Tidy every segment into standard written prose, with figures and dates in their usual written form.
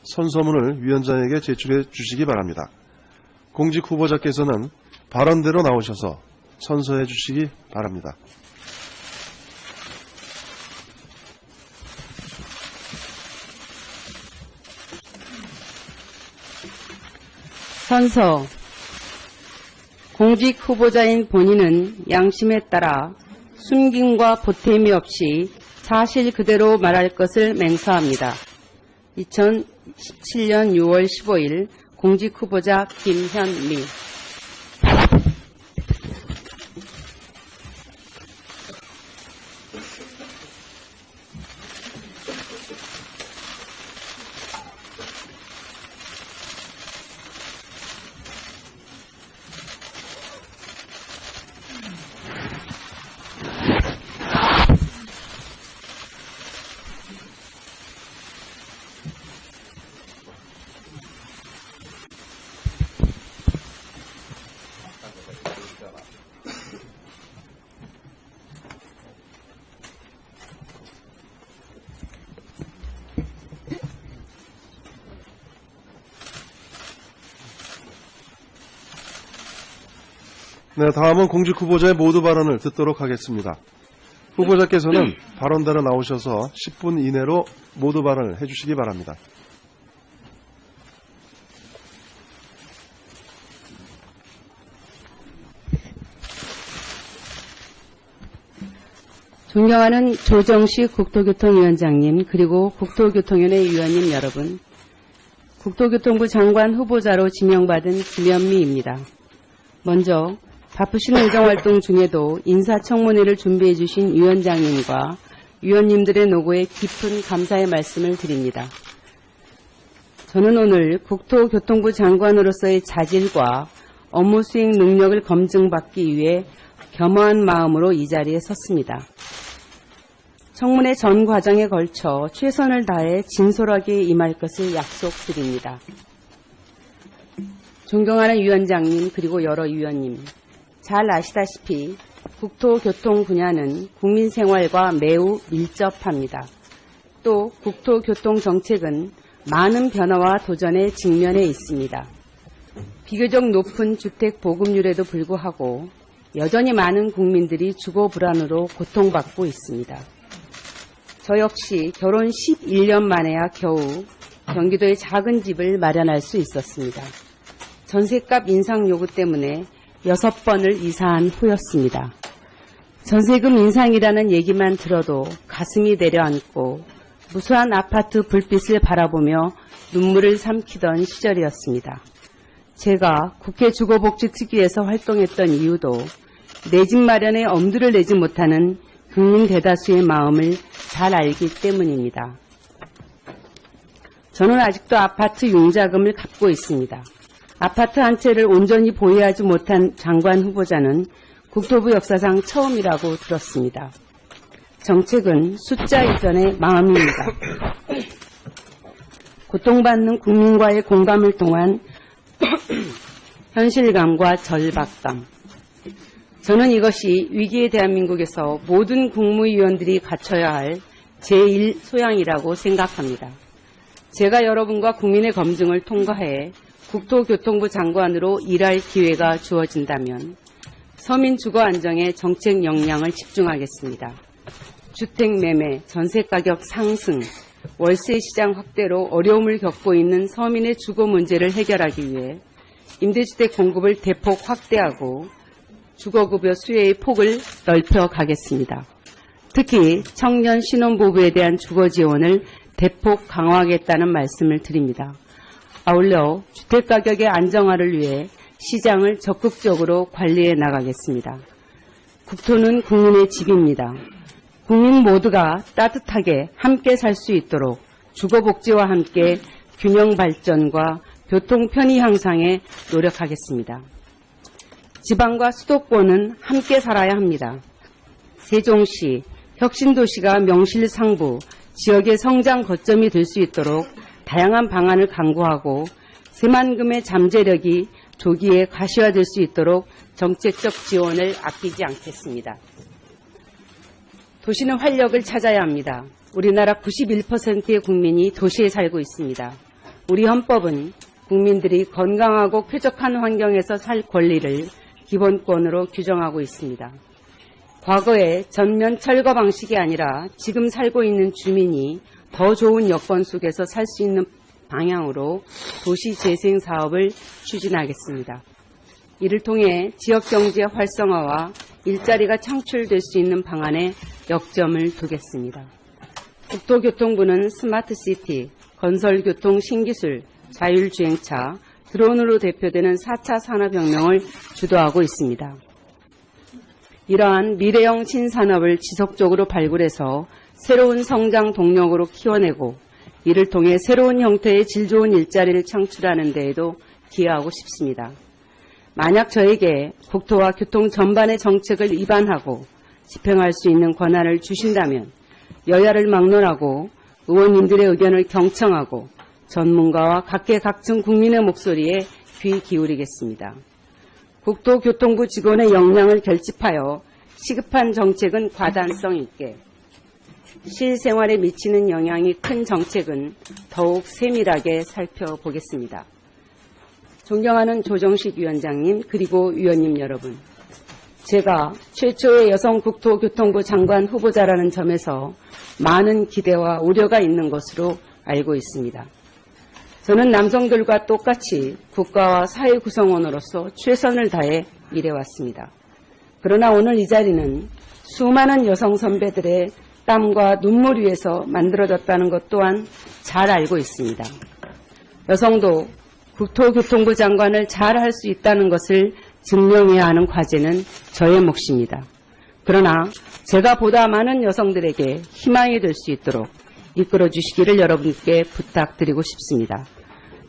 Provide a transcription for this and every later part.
선서문을 위원장에게 제출해 주시기 바랍니다. 공직 후보자께서는 발언대로 나오셔서 선서해 주시기 바랍니다. 선서. 공직 후보자인 본인은 양심에 따라 숨김과 보탬이 없이 사실 그대로 말할 것을 맹세합니다. 2017년 6월 15일 공직 후보자 김현미. 네, 다음은 공직 후보자의 모두 발언을 듣도록 하겠습니다. 후보자께서는 발언대로 나오셔서 10분 이내로 모두 발언을 해주시기 바랍니다. 존경하는 조정식 국토교통위원장님, 그리고 국토교통위원회 위원님 여러분, 국토교통부 장관 후보자로 지명받은 김현미입니다. 먼저 바쁘신 의정활동 중에도 인사청문회를 준비해 주신 위원장님과 위원님들의 노고에 깊은 감사의 말씀을 드립니다. 저는 오늘 국토교통부 장관으로서의 자질과 업무 수행 능력을 검증받기 위해 겸허한 마음으로 이 자리에 섰습니다. 청문회 전 과정에 걸쳐 최선을 다해 진솔하게 임할 것을 약속드립니다. 존경하는 위원장님, 그리고 여러 위원님, 잘 아시다시피 국토교통 분야는 국민 생활과 매우 밀접합니다. 또 국토교통 정책은 많은 변화와 도전에 직면해 있습니다. 비교적 높은 주택 보급률에도 불구하고 여전히 많은 국민들이 주거 불안으로 고통받고 있습니다. 저 역시 결혼 11년 만에야 겨우 경기도에 작은 집을 마련할 수 있었습니다. 전셋값 인상 요구 때문에 6번을 이사한 후였습니다. 전세금 인상이라는 얘기만 들어도 가슴이 내려앉고 무수한 아파트 불빛을 바라보며 눈물을 삼키던 시절이었습니다. 제가 국회 주거복지특위에서 활동했던 이유도 내 집 마련에 엄두를 내지 못하는 국민 대다수의 마음을 잘 알기 때문입니다. 저는 아직도 아파트 융자금을 갚고 있습니다. 아파트 한 채를 온전히 보유하지 못한 장관 후보자는 국토부 역사상 처음이라고 들었습니다. 정책은 숫자 이전의 마음입니다. 고통받는 국민과의 공감을 통한 현실감과 절박감. 저는 이것이 위기의 대한민국에서 모든 국무위원들이 갖춰야 할 제1 소양이라고 생각합니다. 제가 여러분과 국민의 검증을 통과해 국토교통부 장관으로 일할 기회가 주어진다면 서민 주거 안정에 정책 역량을 집중하겠습니다. 주택 매매, 전세 가격 상승, 월세 시장 확대로 어려움을 겪고 있는 서민의 주거 문제를 해결하기 위해 임대주택 공급을 대폭 확대하고 주거급여 수혜의 폭을 넓혀 가겠습니다. 특히 청년 신혼부부에 대한 주거 지원을 대폭 강화하겠다는 말씀을 드립니다. 아울러 주택가격의 안정화를 위해 시장을 적극적으로 관리해 나가겠습니다. 국토는 국민의 집입니다. 국민 모두가 따뜻하게 함께 살 수 있도록 주거복지와 함께 균형 발전과 교통 편의 향상에 노력하겠습니다. 지방과 수도권은 함께 살아야 합니다. 세종시, 혁신도시가 명실상부 지역의 성장 거점이 될 수 있도록 다양한 방안을 강구하고 새만금의 잠재력이 조기에 가시화될 수 있도록 정책적 지원을 아끼지 않겠습니다. 도시는 활력을 찾아야 합니다. 우리나라 91%의 국민이 도시에 살고 있습니다. 우리 헌법은 국민들이 건강하고 쾌적한 환경에서 살 권리를 기본권으로 규정하고 있습니다. 과거의 전면 철거 방식이 아니라 지금 살고 있는 주민이 더 좋은 여건 속에서 살 수 있는 방향으로 도시 재생 사업을 추진하겠습니다. 이를 통해 지역 경제 활성화와 일자리가 창출될 수 있는 방안에 역점을 두겠습니다. 국토교통부는 스마트시티, 건설교통 신기술, 자율주행차, 드론으로 대표되는 4차 산업혁명을 주도하고 있습니다. 이러한 미래형 신산업을 지속적으로 발굴해서 새로운 성장 동력으로 키워내고 이를 통해 새로운 형태의 질 좋은 일자리를 창출하는 데에도 기여하고 싶습니다. 만약 저에게 국토와 교통 전반의 정책을 입안하고 집행할 수 있는 권한을 주신다면 여야를 막론하고 의원님들의 의견을 경청하고 전문가와 각계각층 국민의 목소리에 귀 기울이겠습니다. 국토교통부 직원의 역량을 결집하여 시급한 정책은 과단성 있게, 실생활에 미치는 영향이 큰 정책은 더욱 세밀하게 살펴보겠습니다. 존경하는 조정식 위원장님 그리고 위원님 여러분, 제가 최초의 여성 국토교통부 장관 후보자라는 점에서 많은 기대와 우려가 있는 것으로 알고 있습니다. 저는 남성들과 똑같이 국가와 사회 구성원으로서 최선을 다해 일해왔습니다. 그러나 오늘 이 자리는 수많은 여성 선배들의 땀과 눈물 위에서 만들어졌다는 것 또한 잘 알고 있습니다. 여성도 국토교통부 장관을 잘 할 수 있다는 것을 증명해야 하는 과제는 저의 몫입니다. 그러나 제가 보다 많은 여성들에게 희망이 될 수 있도록 이끌어 주시기를 여러분께 부탁드리고 싶습니다.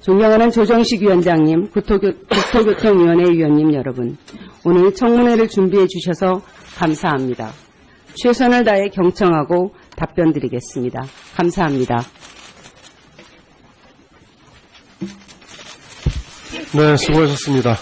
존경하는 조정식 위원장님, 국토교통위원회 위원님 여러분, 오늘 청문회를 준비해 주셔서 감사합니다. 최선을 다해 경청하고 답변 드리겠습니다. 감사합니다. 네, 수고하셨습니다.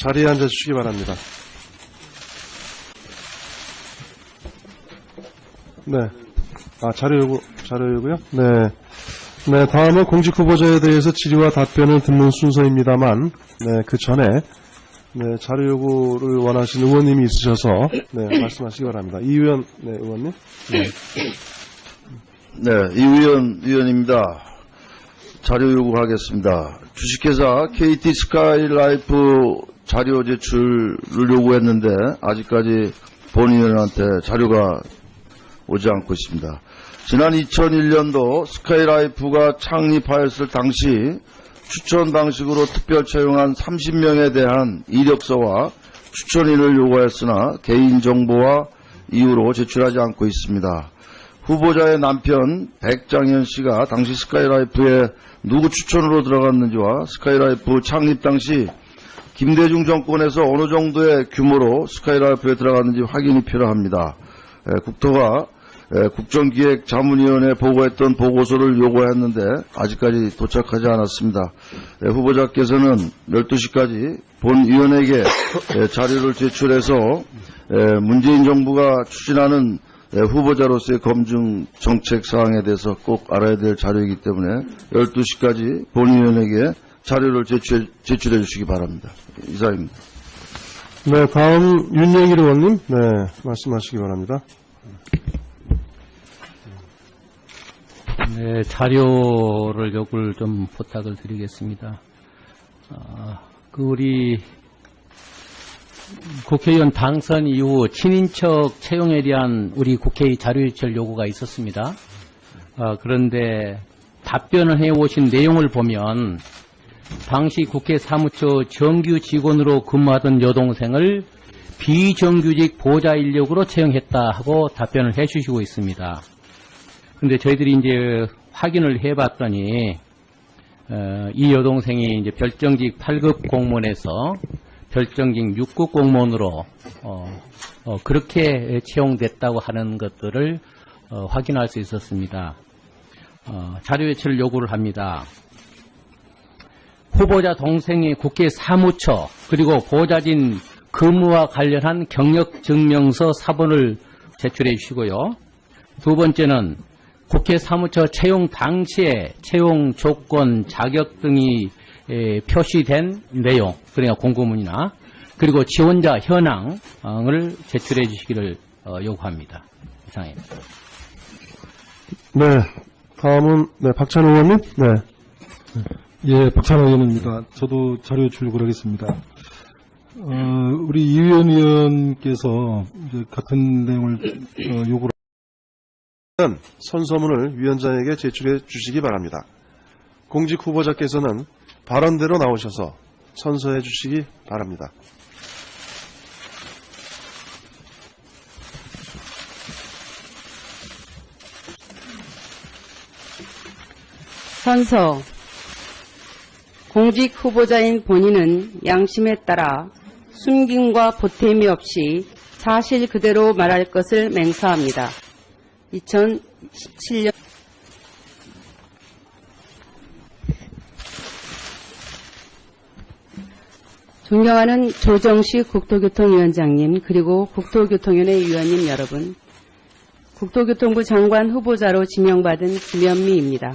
자리에 앉아주시기 바랍니다. 네. 자료 요구요? 네. 네, 다음은 공직 후보자에 대해서 질의와 답변을 듣는 순서입니다만, 네, 그 전에, 네, 자료 요구를 원하시는 의원님이 있으셔서, 네, 말씀하시기 바랍니다. 이의원, 네, 의원님. 네. 네, 위원입니다. 자료 요구하겠습니다. 주식회사 KT 스카이라이프 자료 제출을 요구했는데 아직까지 본의원한테 자료가 오지 않고 있습니다. 지난 2001년도 스카이라이프가 창립하였을 당시 추천 방식으로 특별 채용한 30명에 대한 이력서와 추천인을 요구했으나 개인정보와 이유로 제출하지 않고 있습니다. 후보자의 남편 백장현 씨가 당시 스카이라이프에 누구 추천으로 들어갔는지와 스카이라이프 창립 당시 김대중 정권에서 어느 정도의 규모로 스카이라이프에 들어갔는지 확인이 필요합니다. 국토가 국정기획자문위원회에 보고했던 보고서를 요구했는데 아직까지 도착하지 않았습니다. 후보자께서는 12시까지 본 위원에게 자료를 제출해서 문재인 정부가 추진하는 후보자로서의 검증 정책 사항에 대해서 꼭 알아야 될 자료이기 때문에 12시까지 본위원에게 자료를 제출해 주시기 바랍니다. 이상입니다. 네, 다음 윤영일 의원님, 네, 말씀하시기 바랍니다. 네, 자료를 요구를 좀 부탁을 드리겠습니다. 우리 국회의원 당선 이후 친인척 채용에 대한 우리 국회의 자료 제출 요구가 있었습니다. 그런데 답변을 해오신 내용을 보면 당시 국회 사무처 정규 직원으로 근무하던 여동생을 비정규직 보좌 인력으로 채용했다 하고 답변을 해주시고 있습니다. 근데 저희들이 이제 확인을 해봤더니 이 여동생이 이제 별정직 8급 공무원에서 별정직 6급 공무원으로 그렇게 채용됐다고 하는 것들을 확인할 수 있었습니다. 자료 제출 요구를 합니다. 후보자 동생의 국회 사무처 그리고 보좌진 근무와 관련한 경력증명서 사본을 제출해 주시고요. 두 번째는 국회 사무처 채용 당시에 채용 조건, 자격 등이 표시된 내용, 그러니까 공고문이나 그리고 지원자 현황을 제출해 주시기를 요구합니다. 이상입니다. 네. 다음은, 네, 박찬호 의원님. 네. 예, 박찬호 의원입니다. 저도 자료 요구를 하겠습니다. 우리 이의원 의원께서 이제 같은 내용을 요구를 선서문을 위원장에게 제출해 주시기 바랍니다. 공직 후보자께서는 발언대로 나오셔서 선서해 주시기 바랍니다. 선서. 공직 후보자인 본인은 양심에 따라 숨김과 보탬이 없이 사실 그대로 말할 것을 맹세합니다. 2017년 존경하는 조정식 국토교통위원장님, 그리고 국토교통위원회 위원님 여러분, 국토교통부 장관 후보자로 지명받은 김현미입니다.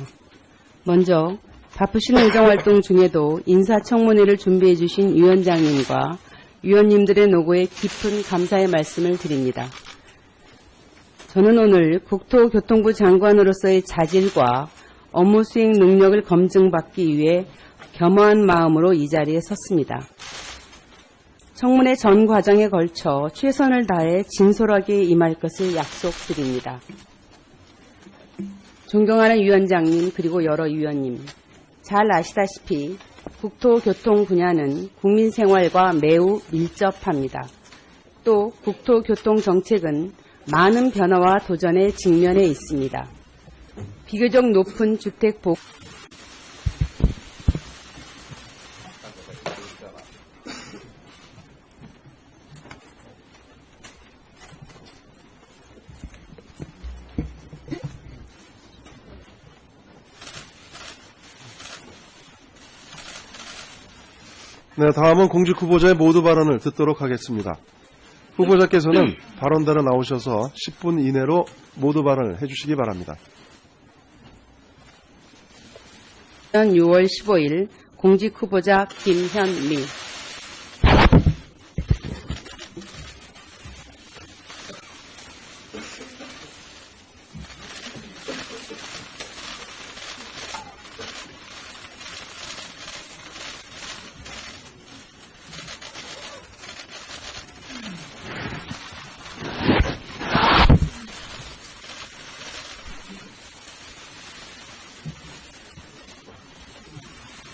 먼저 바쁘신 의정활동 중에도 인사청문회를 준비해 주신 위원장님과 위원님들의 노고에 깊은 감사의 말씀을 드립니다. 저는 오늘 국토교통부 장관으로서의 자질과 업무 수행 능력을 검증받기 위해 겸허한 마음으로 이 자리에 섰습니다. 청문회 전 과정에 걸쳐 최선을 다해 진솔하게 임할 것을 약속드립니다. 존경하는 위원장님, 그리고 여러 위원님, 잘 아시다시피 국토교통 분야는 국민 생활과 매우 밀접합니다. 또 국토교통정책은 많은 변화와 도전에 직면해 있습니다. 비교적 높은 주택 보급 네, 다음은 공직 후보자의 모두 발언을 듣도록 하겠습니다. 후보자께서는 발언대로 나오셔서 10분 이내로 모두 발언을 해주시기 바랍니다. 6월 15일 공직 후보자 김현미.